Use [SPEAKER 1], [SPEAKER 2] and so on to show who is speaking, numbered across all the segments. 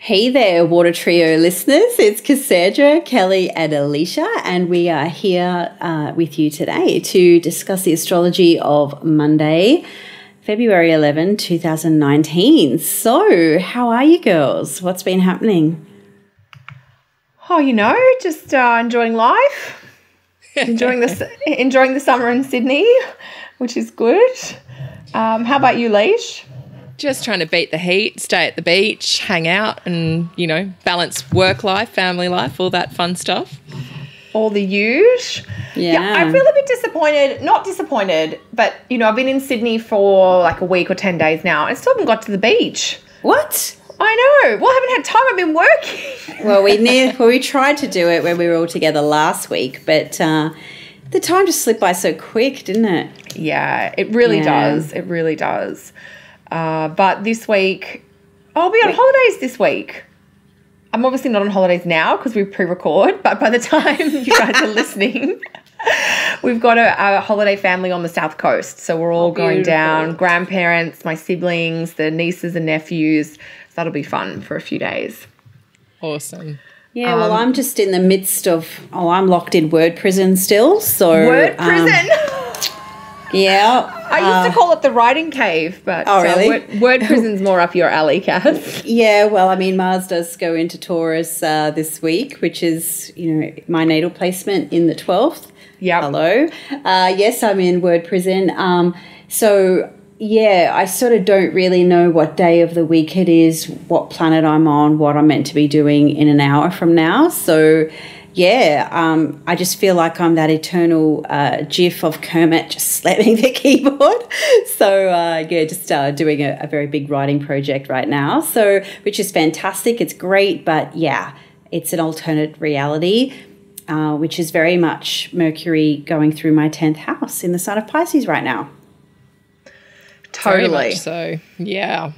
[SPEAKER 1] Hey there, Water Trio listeners. It's Cassandra, Kelly, and Alicia, and we are here with you today to discuss the astrology of Monday, February 11, 2019. So, how are you girls? What's been happening?
[SPEAKER 2] Oh, just enjoying life, enjoying the summer in Sydney, which is good. How about you, Leash?
[SPEAKER 3] Just trying to beat the heat, stay at the beach, hang out and, balance work life, family life, all that fun stuff.
[SPEAKER 2] All the usual. Yeah, I feel a bit disappointed. Not disappointed, but, I've been in Sydney for like a week or 10 days now. I still haven't got to the beach.
[SPEAKER 1] What?
[SPEAKER 2] I know. Well, I haven't had time. I've been working.
[SPEAKER 1] Well, we tried to do it when we were all together last week, but the time just slipped by so quick, didn't it?
[SPEAKER 2] Yeah, it really does. It really does. But this week, I'll be on holidays this week. I'm obviously not on holidays now because we pre-record, but by the time you guys are listening, we've got a holiday family on the South Coast. So we're all going down, grandparents, my siblings, the nieces and nephews. So that'll be fun for a few days.
[SPEAKER 3] Awesome.
[SPEAKER 1] Yeah, well, I'm just in the midst of, I'm locked in word prison still. So
[SPEAKER 2] word prison?
[SPEAKER 1] Yeah.
[SPEAKER 2] I used to call it the writing cave, but
[SPEAKER 1] really?
[SPEAKER 2] Word prison's more up your alley, Cass.
[SPEAKER 1] Yeah, well, Mars does go into Taurus this week, which is, my natal placement in the 12th.
[SPEAKER 2] Yeah.
[SPEAKER 1] Hello. Yes, I'm in word prison. So, yeah, I sort of don't really know what day of the week it is, what planet I'm on, what I'm meant to be doing in an hour from now. So, yeah, I just feel like I'm that eternal gif of Kermit just slamming the keyboard. So, just doing a very big writing project right now, so which is fantastic. It's great, but, yeah, it's an alternate reality, which is very much Mercury going through my 10th house in the sign of Pisces right now.
[SPEAKER 2] Totally.
[SPEAKER 3] Very much so, yeah.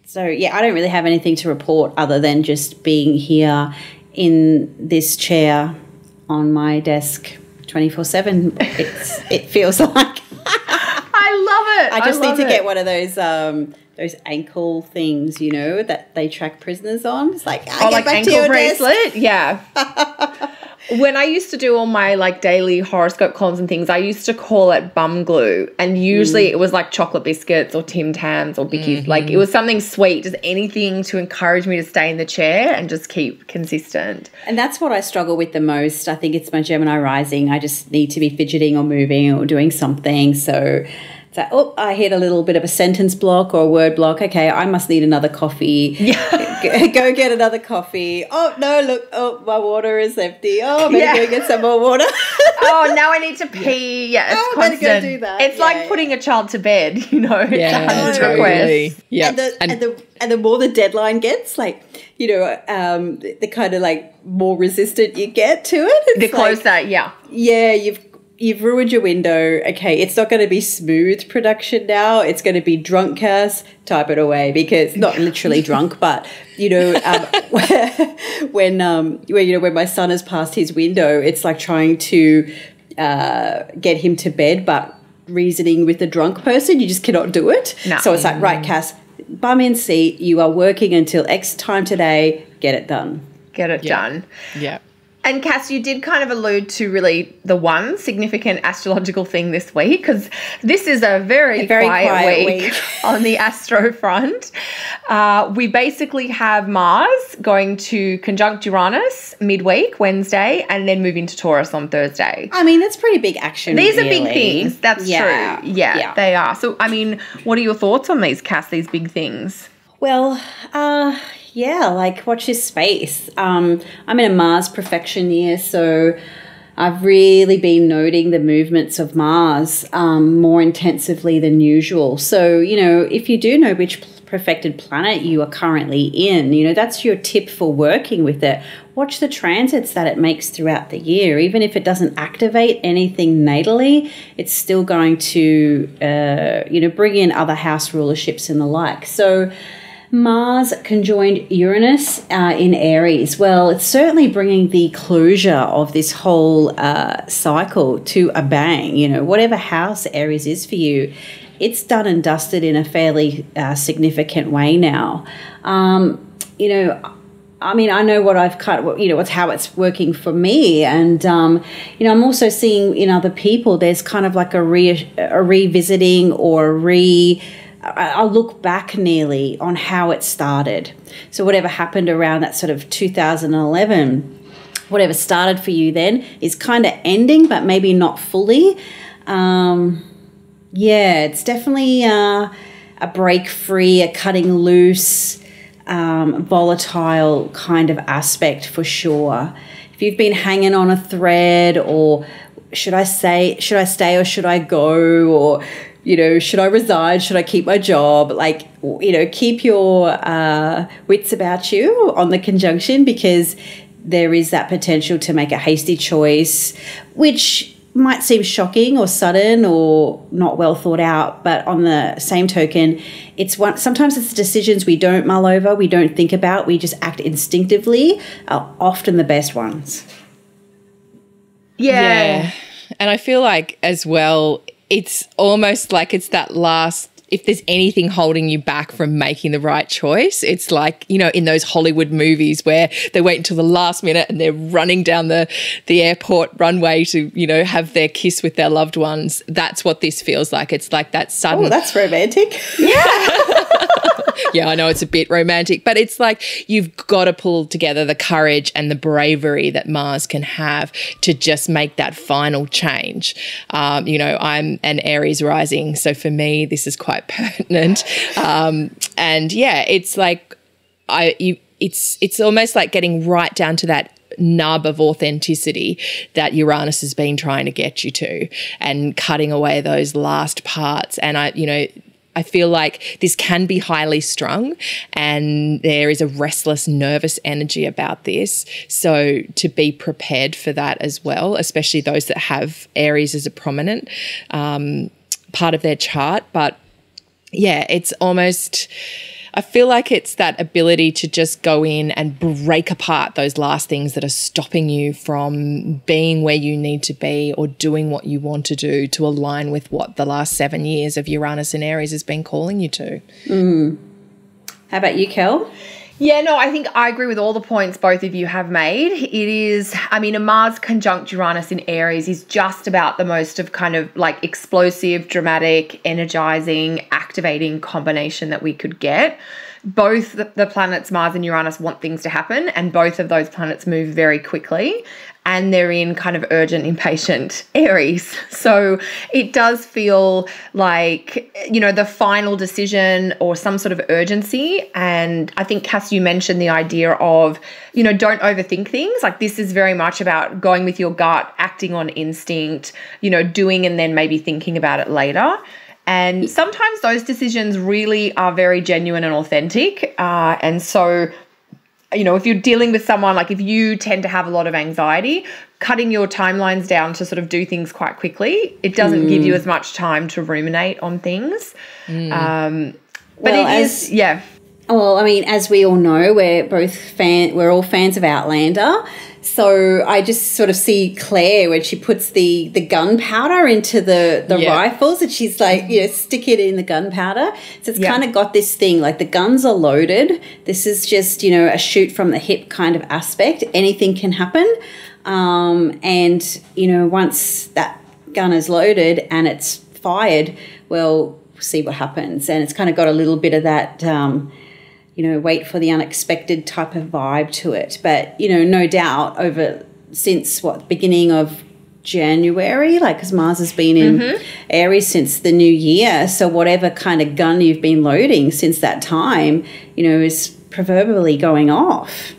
[SPEAKER 1] So, yeah, I don't really have anything to report other than just being here in this chair on my desk 24/7. It feels like
[SPEAKER 2] I love it.
[SPEAKER 1] I just need to get one of those ankle things, that they track prisoners on. It's like,
[SPEAKER 2] like ankle bracelet. Yeah. When I used to do all my daily horoscope columns and things, I used to call it bum glue, and usually it was like chocolate biscuits or Tim Tams or Bickies. It was something sweet, just anything to encourage me to stay in the chair and just keep consistent.
[SPEAKER 1] And that's what I struggle with the most. I think it's my Gemini rising. I just need to be fidgeting or moving or doing something. So it's like, I hit a little bit of a sentence block or a word block. Okay, I must need another coffee.
[SPEAKER 2] Yeah.
[SPEAKER 1] Go get another coffee. Oh, no, look, my water is empty. Oh, better go get some more water.
[SPEAKER 2] Now I need to pee. Yeah, it's constant.
[SPEAKER 1] Better go do that.
[SPEAKER 2] It's like putting a child to bed,
[SPEAKER 3] Yeah,
[SPEAKER 2] it's
[SPEAKER 3] totally. Yeah.
[SPEAKER 1] And the more the deadline gets, the kind of more resistant you get to it. It's
[SPEAKER 2] the closer, yeah.
[SPEAKER 1] Yeah, you've ruined your window. Okay, it's not going to be smooth production now. It's going to be drunk cast. Type it away, because not literally drunk, but when my son has passed his window, it's like trying to get him to bed, but reasoning with the drunk person, you just cannot do it.
[SPEAKER 2] No.
[SPEAKER 1] So it's like, right, Cass, bum in seat. You are working until X time today. Get it done.
[SPEAKER 2] Get it done.
[SPEAKER 3] Yeah.
[SPEAKER 2] And Cass, you did kind of allude to really the one significant astrological thing this week, because this is a very quiet week on the astro front. We basically have Mars going to conjunct Uranus midweek, Wednesday, and then move into Taurus on Thursday.
[SPEAKER 1] That's pretty big action.
[SPEAKER 2] These are big things. That's true. Yeah, they are. So, what are your thoughts on these, Cass, these big things?
[SPEAKER 1] Well, watch this space. I'm in a Mars perfection year, so I've really been noting the movements of Mars more intensively than usual. So, if you do know which perfected planet you are currently in, that's your tip for working with it. Watch the transits that it makes throughout the year. Even if it doesn't activate anything natally, it's still going to, bring in other house rulerships and the like. So Mars conjoined Uranus in Aries. Well, it's certainly bringing the closure of this whole cycle to a bang. Whatever house Aries is for you, it's done and dusted in a fairly significant way now. you know, I mean, I know what I've cut, you know, what's how it's working for me. And, you know, I'm also seeing in other people, there's kind of like a revisiting or I look back nearly on how it started. So whatever happened around that sort of 2011, whatever started for you then is kind of ending, but maybe not fully. Yeah, it's definitely a break free, a cutting loose, volatile kind of aspect for sure. If you've been hanging on a thread, or should I stay or should I go, or, you know, should I resign, should I keep my job, like, you know, keep your wits about you on the conjunction, because there is that potential to make a hasty choice, which might seem shocking or sudden or not well thought out, but on the same token, sometimes it's decisions we don't mull over, we don't think about, we just act instinctively, are often the best ones.
[SPEAKER 3] Yeah. And I feel like as well, it's almost like it's that last, if there's anything holding you back from making the right choice, it's like, you know, in those Hollywood movies where they wait until the last minute and they're running down the airport runway to, you know, have their kiss with their loved ones. That's what this feels like. It's like that sudden.
[SPEAKER 1] Oh, that's romantic.
[SPEAKER 3] Yeah. Yeah, I know it's a bit romantic, but it's like you've got to pull together the courage and the bravery that Mars can have to just make that final change. You know, I'm an Aries rising, so for me, this is quite pertinent. And yeah, it's like it's almost like getting right down to that nub of authenticity that Uranus has been trying to get you to, and cutting away those last parts. And I feel like this can be highly strung, and there is a restless, nervous energy about this. So to be prepared for that as well, especially those that have Aries as a prominent part of their chart. But yeah, it's almost, I feel like it's that ability to just go in and break apart those last things that are stopping you from being where you need to be or doing what you want to do, to align with what the last 7 years of Uranus and Aries has been calling you to.
[SPEAKER 1] How about you, Kel?
[SPEAKER 2] Yeah, no, I think I agree with all the points both of you have made. It is, I mean, a Mars conjunct Uranus in Aries is just about the most of kind of like explosive, dramatic, energizing, activating combination that we could get. Both the planets Mars and Uranus want things to happen, and both of those planets move very quickly, and they're in kind of urgent, impatient Aries. So it does feel like, you know, the final decision or some sort of urgency. And I think, Cass, you mentioned the idea of, you know, don't overthink things. Like, this is very much about going with your gut, acting on instinct, you know, doing and then maybe thinking about it later. And sometimes those decisions really are very genuine and authentic. And so, you know, if you're dealing with someone, like if you tend to have a lot of anxiety, cutting your timelines down to sort of do things quite quickly, it doesn't give you as much time to ruminate on things. But yeah.
[SPEAKER 1] Well, I mean, as we all know, we're all fans of Outlander. So I just sort of see Claire when she puts the gunpowder into the rifles, and she's like, you know, stick it in the gunpowder. So it's kind of got this thing, like the guns are loaded. This is just, you know, a shoot from the hip kind of aspect. Anything can happen. And, you know, once that gun is loaded and it's fired, well, we'll see what happens. And it's kind of got a little bit of that, you know, wait for the unexpected type of vibe to it. But, you know, no doubt since beginning of January, like, because Mars has been in Aries since the new year. So whatever kind of gun you've been loading since that time, you know, is proverbially going off.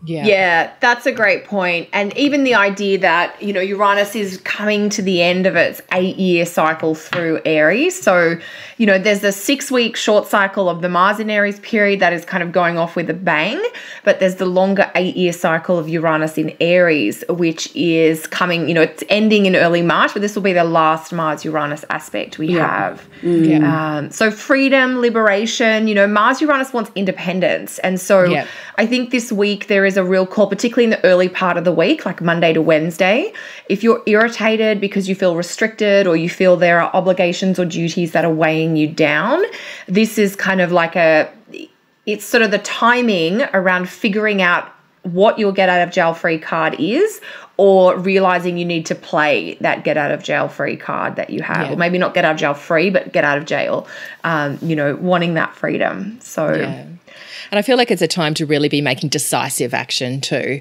[SPEAKER 2] Yeah, that's a great point. And even the idea that, you know, Uranus is coming to the end of its 8-year cycle through Aries. So, you know, there's the 6-week short cycle of the Mars in Aries period that is kind of going off with a bang. But there's the longer 8-year cycle of Uranus in Aries, which is coming, you know, it's ending in early March, but this will be the last Mars-Uranus aspect we have. So freedom, liberation, you know, Mars-Uranus wants independence. And so I think this week there is a real call, particularly in the early part of the week, like Monday to Wednesday. If you're irritated because you feel restricted or you feel there are obligations or duties that are weighing you down, this is kind of like it's sort of the timing around figuring out what your get out of jail free card is, or realizing you need to play that get out of jail free card that you have, or maybe not get out of jail free, but get out of jail, wanting that freedom. So,
[SPEAKER 3] yeah. And I feel like it's a time to really be making decisive action too.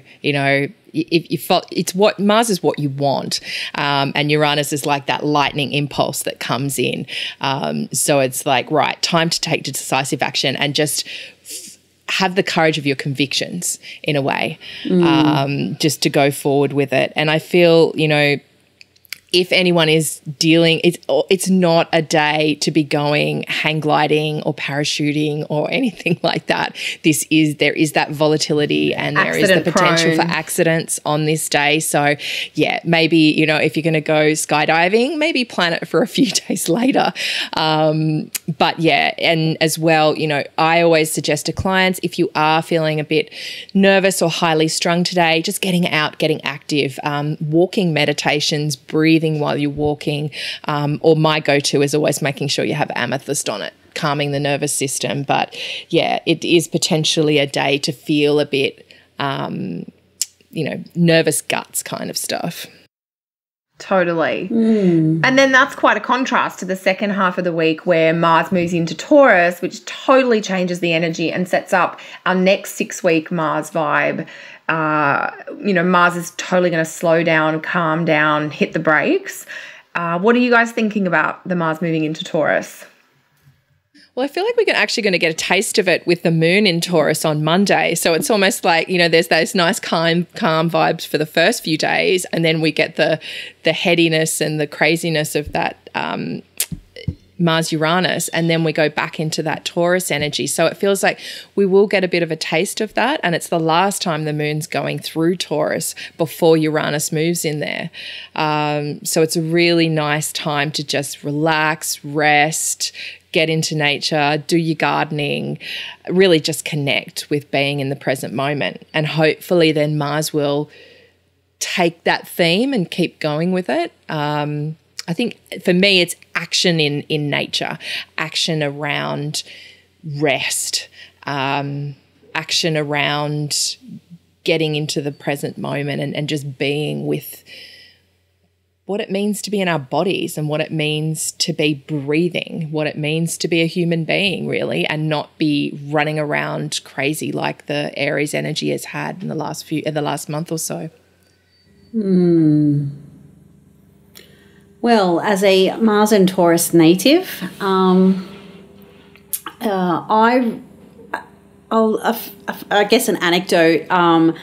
[SPEAKER 3] It's what Mars is what you want, and Uranus is like that lightning impulse that comes in. So it's like, right, time to take decisive action and just have the courage of your convictions in a way, just to go forward with it. And I feel, if anyone is dealing, it's not a day to be going hang gliding or parachuting or anything like that. There is that volatility and there is the potential for accidents on this day. So yeah, maybe, if you're going to go skydiving, maybe plan it for a few days later. But yeah, and as well, I always suggest to clients, if you are feeling a bit nervous or highly strung today, just getting out, getting active, walking meditations, breathing while you're walking, or my go-to is always making sure you have amethyst on it, calming the nervous system. But yeah, it is potentially a day to feel a bit, nervous guts kind of stuff.
[SPEAKER 2] Totally. And then that's quite a contrast to the second half of the week where Mars moves into Taurus, which totally changes the energy and sets up our next 6-week Mars vibe. Mars is totally going to slow down, calm down, hit the brakes. What are you guys thinking about the Mars moving into Taurus?
[SPEAKER 3] Well, I feel like we're actually going to get a taste of it with the moon in Taurus on Monday. So it's almost like, there's those nice calm vibes for the first few days, and then we get the headiness and the craziness of that Mars-Uranus, and then we go back into that Taurus energy. So it feels like we will get a bit of a taste of that, and it's the last time the moon's going through Taurus before Uranus moves in there. So it's a really nice time to just relax, rest, get into nature, do your gardening, really just connect with being in the present moment. And hopefully then Mars will take that theme and keep going with it. I think for me, it's action in nature, action around rest, action around getting into the present moment and just being with what it means to be in our bodies and what it means to be breathing, what it means to be a human being, really, and not be running around crazy like the Aries energy has had in the last month or so.
[SPEAKER 1] Well, as a Mars and Taurus native, I guess an anecdote. I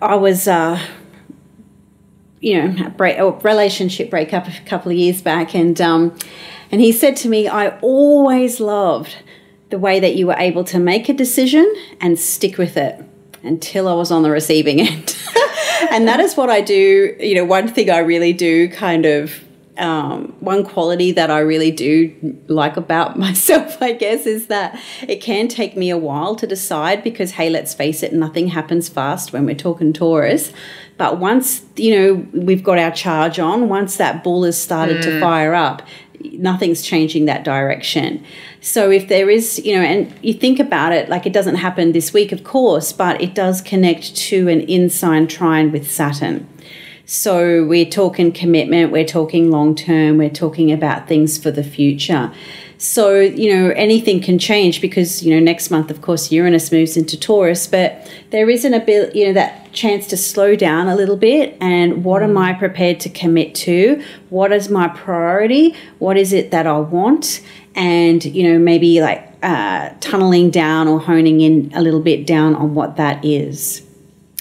[SPEAKER 1] was, a relationship breakup a couple of years back, and he said to me, "I always loved the way that you were able to make a decision and stick with it until I was on the receiving end." And that is what I do. One thing I really do one quality that I really do like about myself, I guess, is that it can take me a while to decide because, hey, let's face it, nothing happens fast when we're talking Taurus. But once, we've got our charge on, once that bull has started to fire up, nothing's changing that direction. So if there is, and you think about it, like it doesn't happen this week, of course, but it does connect to an in-sign trine with Saturn. So we're talking commitment, we're talking long-term, we're talking about things for the future. So, anything can change because, next month, of course, Uranus moves into Taurus, but there isn't that chance to slow down a little bit. And what am I prepared to commit to? What is my priority? What is it that I want? And, maybe tunneling down or honing in a little bit down on what that is.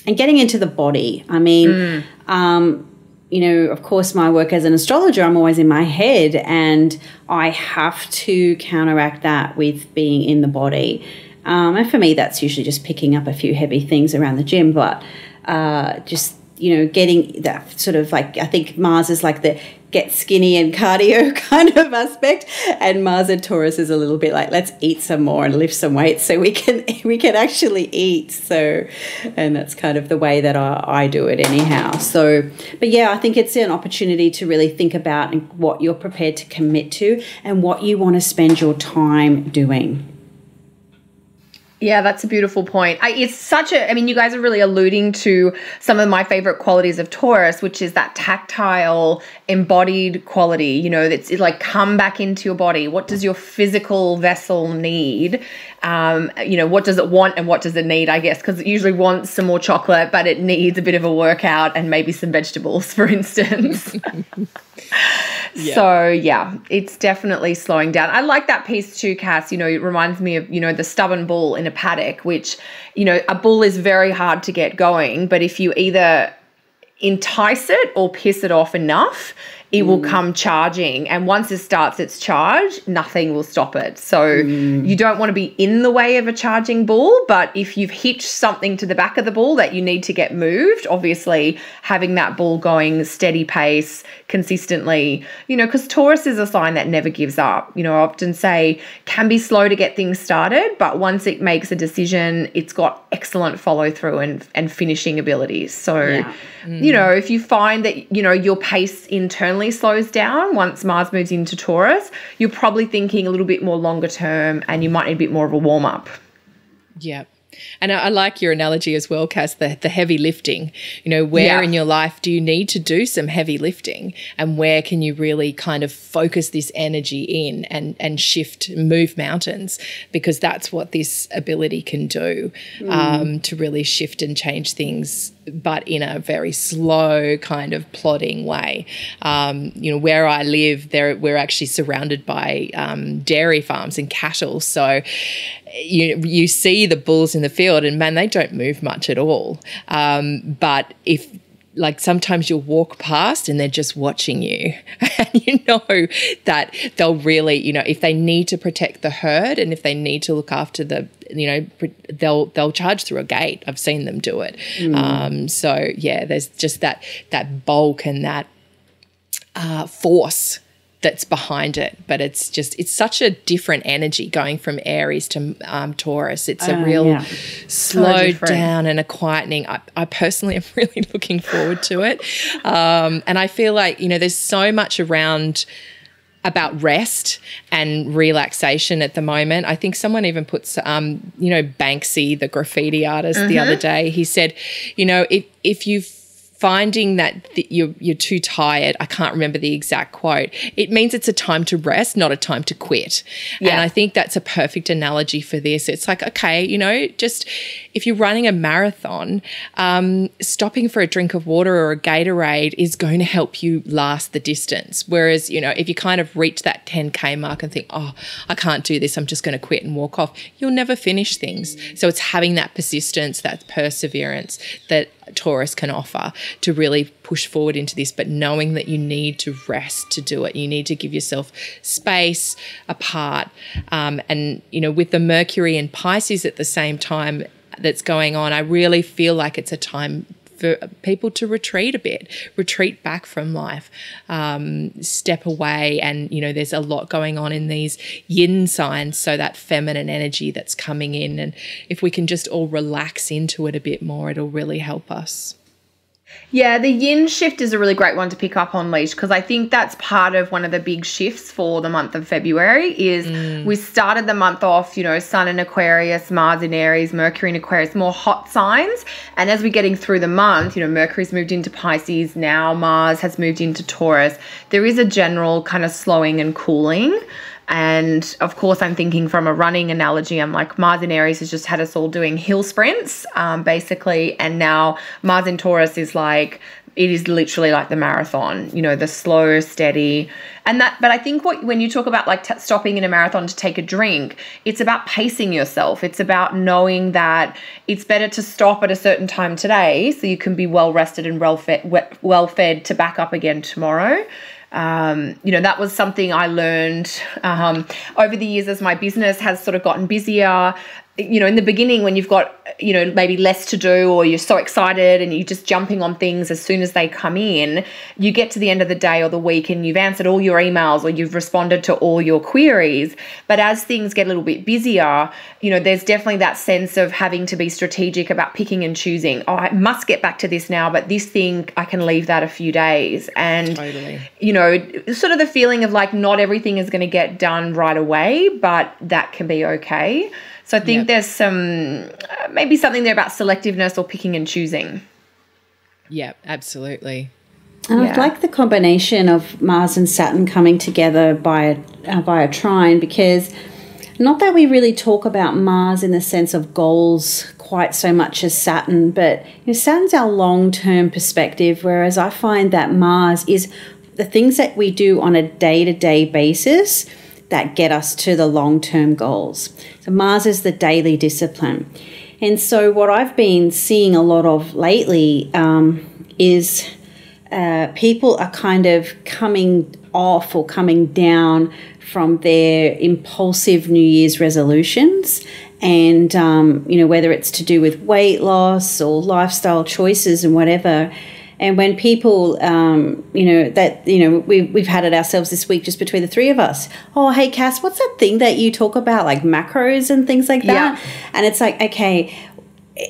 [SPEAKER 1] And getting into the body. I mean, of course, my work as an astrologer, I'm always in my head, and I have to counteract that with being in the body. And for me, that's usually just picking up a few heavy things around the gym, but just getting that sort of like, I think Mars is like the get skinny and cardio kind of aspect, and Mars and Taurus is a little bit like, let's eat some more and lift some weights so we can actually eat. So, and that's kind of the way that I do it anyhow. So, but yeah, I think it's an opportunity to really think about what you're prepared to commit to and what you want to spend your time doing.
[SPEAKER 2] Yeah, that's a beautiful point. You guys are really alluding to some of my favorite qualities of Taurus, which is that tactile, embodied quality, that's like come back into your body. What does your physical vessel need? What does it want and what does it need, I guess, because it usually wants some more chocolate, but it needs a bit of a workout and maybe some vegetables, for instance. Yeah. So, yeah, it's definitely slowing down. I like that piece too, Cass. It reminds me of, the stubborn bull in a paddock, which, a bull is very hard to get going, but if you either entice it or piss it off enough, it will come charging. And once it starts its charge, nothing will stop it. So you don't want to be in the way of a charging bull, but if you've hitched something to the back of the bull that you need to get moved, obviously having that bull going steady pace consistently, because Taurus is a sign that never gives up. I often say can be slow to get things started, but once it makes a decision, it's got excellent follow through and finishing abilities. So, if you find that, your pace internally slows down once Mars moves into Taurus, you're probably thinking a little bit more longer term and you might need a bit more of a warm up.
[SPEAKER 3] Yeah. And I like your analogy as well, Cass, the heavy lifting. Where in your life do you need to do some heavy lifting, and where can you really kind of focus this energy in and shift, move mountains, because that's what this ability can do, to really shift and change things, but in a very slow kind of plodding way. Where I live, we're actually surrounded by dairy farms and cattle, so you see the bulls in the field and, man, they don't move much at all. But if, like, sometimes you'll walk past and they're just watching you and that they'll really, if they need to protect the herd and if they need to look after they'll charge through a gate. I've seen them do it. So, yeah, there's just that bulk and that force that's behind it, but it's such a different energy going from Aries to Taurus. It's a real slow down and a quietening. I personally am really looking forward to it, and I feel like there's so much around about rest and relaxation at the moment. I think someone even puts Banksy, the graffiti artist, the other day. He said, if you finding that you're too tired, I can't remember the exact quote, it means it's a time to rest, not a time to quit. Yeah. And I think that's a perfect analogy for this. It's like, okay, just if you're running a marathon, stopping for a drink of water or a Gatorade is going to help you last the distance. Whereas, if you kind of reach that 10K mark and think, oh, I can't do this, I'm just going to quit and walk off, you'll never finish things. So it's having that persistence, that perseverance that Taurus can offer to really push forward into this, but knowing that you need to rest to do it. You need to give yourself space apart. And, with the Mercury and Pisces at the same time that's going on, I really feel like it's a time for people to retreat a bit, retreat back from life, step away. And, there's a lot going on in these yin signs, so that feminine energy that's coming in. And if we can just all relax into it a bit more, it'll really help us.
[SPEAKER 2] Yeah, the yin shift is a really great one to pick up on, Leash, because I think that's part of one of the big shifts for the month of February is we started the month off, Sun in Aquarius, Mars in Aries, Mercury in Aquarius, more hot signs. And as we're getting through the month, Mercury's moved into Pisces, now Mars has moved into Taurus. There is a general kind of slowing and cooling. And of course, I'm thinking from a running analogy, I'm like, Mars in Aries has just had us all doing hill sprints, basically. And now Mars in Taurus is like, it is literally like the marathon, the slow, steady. But I think when you talk about like stopping in a marathon to take a drink, it's about pacing yourself. It's about knowing that it's better to stop at a certain time today so you can be well rested and well fed to back up again tomorrow. That was something I learned over the years as my business has sort of gotten busier. in the beginning when you've got, maybe less to do, or you're so excited and you're just jumping on things as soon as they come in, you get to the end of the day or the week and you've answered all your emails or you've responded to all your queries. But as things get a little bit busier, there's definitely that sense of having to be strategic about picking and choosing. Oh, I must get back to this now, but this thing, I can leave that a few days. And,
[SPEAKER 3] Totally.
[SPEAKER 2] Sort of the feeling of like not everything is going to get done right away, but that can be okay. So I think there's maybe something there about selectiveness or picking and choosing.
[SPEAKER 3] Yeah, absolutely.
[SPEAKER 1] And I like the combination of Mars and Saturn coming together by a trine, because not that we really talk about Mars in the sense of goals quite so much as Saturn, but Saturn's our long-term perspective, whereas I find that Mars is the things that we do on a day-to-day basis that get us to the long-term goals. So Mars is the daily discipline. And so what I've been seeing a lot of lately is people are kind of coming off or coming down from their impulsive New Year's resolutions. And, whether it's to do with weight loss or lifestyle choices and whatever. And when people, we've had it ourselves this week just between the three of us. Oh, hey, Cass, what's that thing that you talk about, like macros and things like that? Yeah. And it's like, okay,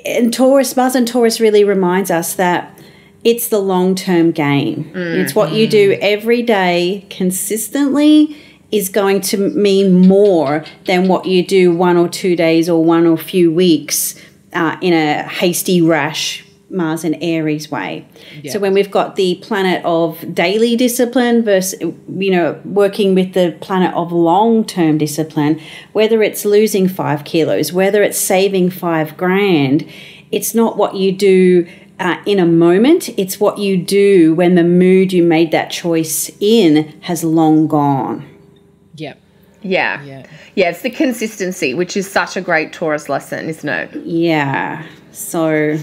[SPEAKER 1] and Mars and Taurus really reminds us that it's the long-term game. It's what you do every day consistently is going to mean more than what you do 1 or 2 days or 1 or few weeks in a hasty, rash Mars and Aries way. Yeah. So when we've got the planet of daily discipline versus, working with the planet of long-term discipline, whether it's losing 5 kilos, whether it's saving $5,000, it's not what you do in a moment. It's what you do when the mood you made that choice in has long gone.
[SPEAKER 3] Yep.
[SPEAKER 2] Yeah. It's the consistency, which is such a great Taurus lesson, isn't it?
[SPEAKER 1] Yeah. So...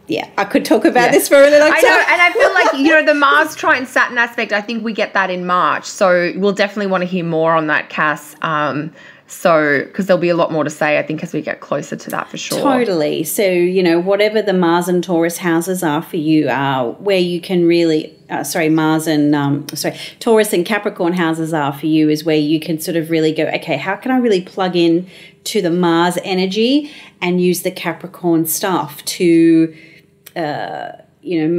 [SPEAKER 1] yeah, I could talk about this for a really long time.
[SPEAKER 2] I know, and I feel like, the Mars trine Saturn aspect, I think we get that in March. So we'll definitely want to hear more on that, Cass. Because there'll be a lot more to say, I think, as we get closer to that for sure.
[SPEAKER 1] Totally. So, whatever the Mars and Taurus houses are for you, where you can really, Taurus and Capricorn houses are for you is where you can sort of really go, okay, how can I really plug in to the Mars energy and use the Capricorn stuff to...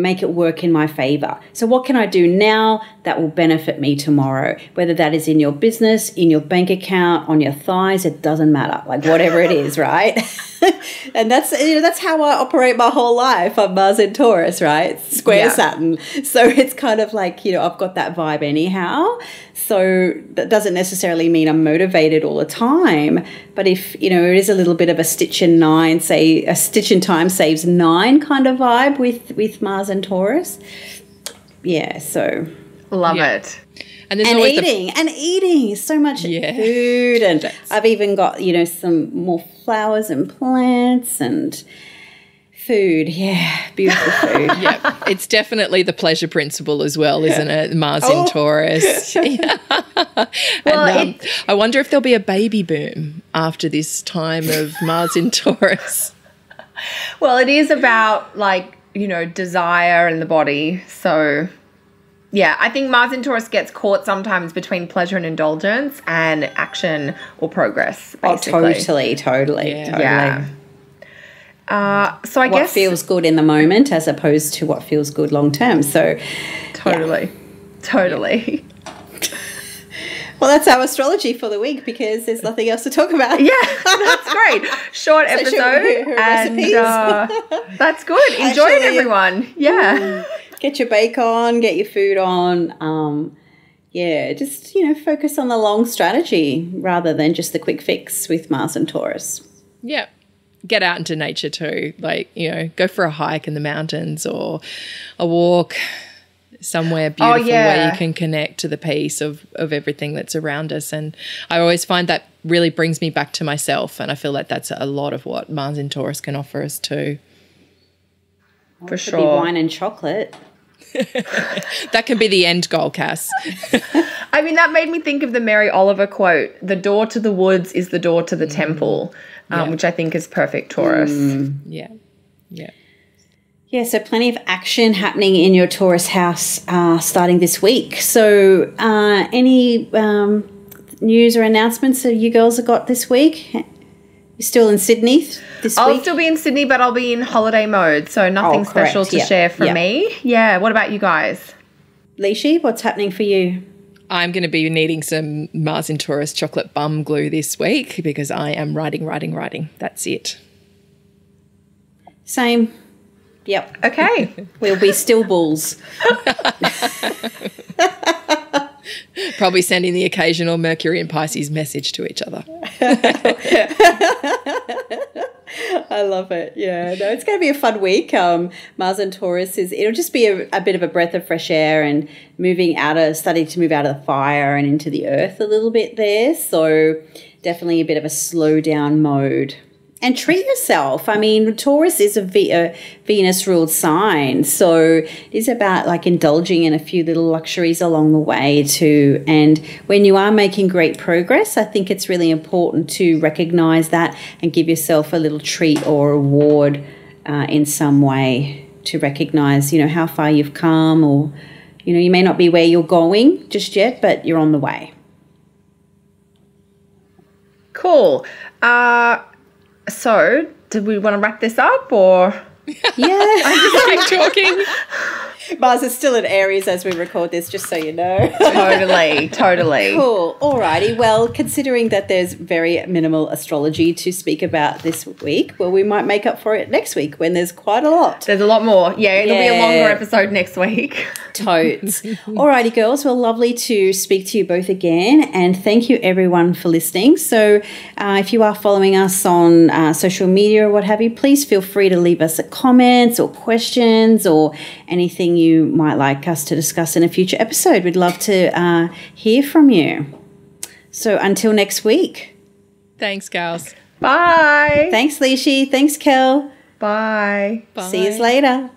[SPEAKER 1] make it work in my favor. So what can I do now that will benefit me tomorrow? Whether that is in your business, in your bank account, on your thighs, it doesn't matter. Like whatever it is, right? And that's how I operate my whole life. I'm Mars in Taurus, right? Square Saturn. So it's kind of like, I've got that vibe anyhow. So that doesn't necessarily mean I'm motivated all the time. But if, it is a little bit of a stitch in 9, say a stitch in time saves 9 kind of vibe with Mars and Taurus. Yeah, so.
[SPEAKER 2] Love it.
[SPEAKER 3] And
[SPEAKER 1] eating so much food, and I've even got some more flowers and plants and food. Beautiful food.
[SPEAKER 3] It's definitely the pleasure principle as well, isn't it? Mars in Taurus. I wonder if there'll be a baby boom after this time of Mars in Taurus.
[SPEAKER 2] Well, it is about desire in the body, so. Yeah, I think Mars in Taurus gets caught sometimes between pleasure and indulgence and action or progress, basically.
[SPEAKER 1] Oh, totally.
[SPEAKER 2] Yeah. So I guess...
[SPEAKER 1] what feels good in the moment as opposed to what feels good long term. So...
[SPEAKER 2] Totally.
[SPEAKER 1] Well, that's our astrology for the week because there's nothing else to talk about.
[SPEAKER 2] Yeah, that's great. Short episode. And that's good. Enjoy it, everyone. Yeah.
[SPEAKER 1] Get your bake on, get your food on. Just, focus on the long strategy rather than just the quick fix with Mars and Taurus.
[SPEAKER 3] Yeah. Get out into nature too. Go for a hike in the mountains or a walk somewhere beautiful where you can connect to the peace of everything that's around us. And I always find that really brings me back to myself. And I feel like that's a lot of what Mars in Taurus can offer us too.
[SPEAKER 1] For sure. Wine and chocolate.
[SPEAKER 3] That can be the end goal, Cass.
[SPEAKER 2] I mean, that made me think of the Mary Oliver quote, the door to the woods is the door to the temple, which I think is perfect Taurus.
[SPEAKER 3] Yeah. Yeah.
[SPEAKER 1] Yeah, so plenty of action happening in your Taurus house starting this week. So any news or announcements that you girls have got this week? You're still in Sydney this week?
[SPEAKER 2] I'll still be in Sydney, but I'll be in holiday mode, so nothing special to share from me. Yeah, what about you guys?
[SPEAKER 1] Alicia, what's happening for you?
[SPEAKER 3] I'm going to be needing some Mars in Taurus chocolate bum glue this week because I am writing. That's it.
[SPEAKER 1] Same. Yep.
[SPEAKER 2] Okay.
[SPEAKER 1] We'll be still bulls.
[SPEAKER 3] Probably sending the occasional Mercury and Pisces message to each other.
[SPEAKER 1] I love it. Yeah, no, it's going to be a fun week. Mars and Taurus it'll just be a bit of a breath of fresh air and starting to move out of the fire and into the earth a little bit there. So definitely a bit of a slow down mode. And treat yourself. I mean, Taurus is a Venus-ruled sign, so it is about like indulging in a few little luxuries along the way too. And when you are making great progress, I think it's really important to recognize that and give yourself a little treat or reward in some way to recognize, how far you've come, or, you may not be where you're going just yet, but you're on the way.
[SPEAKER 2] Cool. So, do we want to wrap this up or?
[SPEAKER 1] Yeah.
[SPEAKER 3] I'm just keep talking.
[SPEAKER 1] Mars is still in Aries as we record this, just so you know.
[SPEAKER 2] Totally.
[SPEAKER 1] Cool. Alrighty. Well, considering that there's very minimal astrology to speak about this week, well, we might make up for it next week when there's quite a lot.
[SPEAKER 2] There's a lot more. Yeah, it'll be a longer episode next week.
[SPEAKER 1] Totes. Alrighty, girls. Well, lovely to speak to you both again, and thank you everyone for listening. So if you are following us on social media or what have you, please feel free to leave us comments or questions or anything you might like us to discuss in a future episode. We'd love to hear from you. So until next week.
[SPEAKER 3] Thanks, gals.
[SPEAKER 2] Bye.
[SPEAKER 1] Thanks, Lishi. Thanks, Kel.
[SPEAKER 2] Bye.
[SPEAKER 1] See you later.